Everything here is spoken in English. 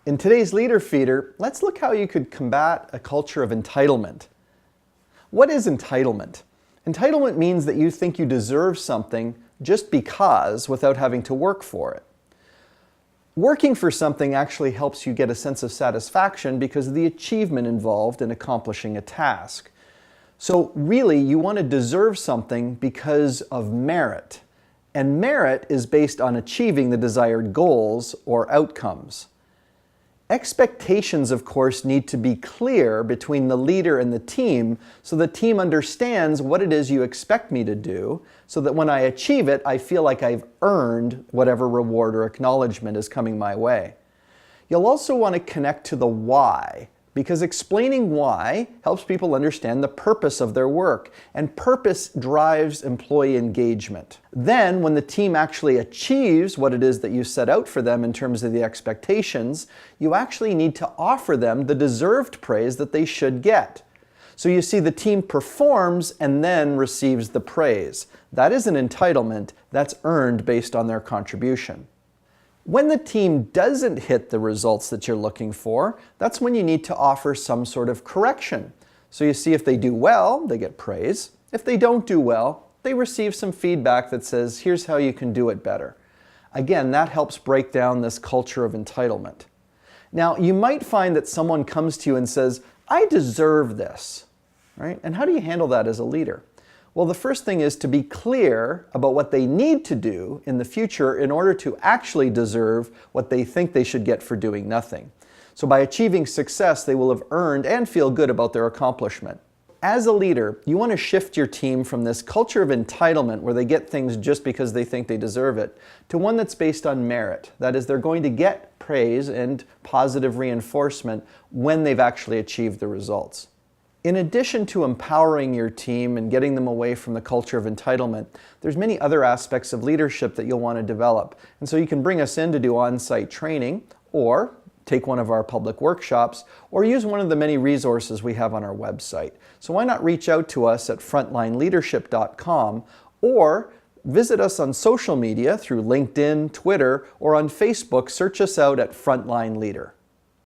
In today's Leader Feeder, let's look how you could combat a culture of entitlement. What is entitlement? Entitlement means that you think you deserve something just because without having to work for it. Working for something actually helps you get a sense of satisfaction because of the achievement involved in accomplishing a task. So really, you want to deserve something because of merit. And merit is based on achieving the desired goals or outcomes. Expectations, of course, need to be clear between the leader and the team so the team understands what it is you expect me to do so that when I achieve it, I feel like I've earned whatever reward or acknowledgement is coming my way. You'll also want to connect to the why, because explaining why helps people understand the purpose of their work, and purpose drives employee engagement. Then, when the team actually achieves what it is that you set out for them in terms of the expectations, you actually need to offer them the deserved praise that they should get. So you see, the team performs and then receives the praise. That is an entitlement that's earned based on their contribution. When the team doesn't hit the results that you're looking for, that's when you need to offer some sort of correction. So you see, if they do well, they get praise. If they don't do well, they receive some feedback that says, here's how you can do it better. Again, that helps break down this culture of entitlement. Now, you might find that someone comes to you and says, I deserve this, right? And how do you handle that as a leader? Well, the first thing is to be clear about what they need to do in the future in order to actually deserve what they think they should get for doing nothing. So by achieving success, they will have earned and feel good about their accomplishment. As a leader, you want to shift your team from this culture of entitlement where they get things just because they think they deserve it, to one that's based on merit. That is, they're going to get praise and positive reinforcement when they've actually achieved the results. In addition to empowering your team and getting them away from the culture of entitlement, there's many other aspects of leadership that you'll want to develop. And so you can bring us in to do on-site training, or take one of our public workshops, or use one of the many resources we have on our website. So why not reach out to us at frontlineleadership.com, or visit us on social media through LinkedIn, Twitter, or on Facebook. Search us out at Frontline Leader.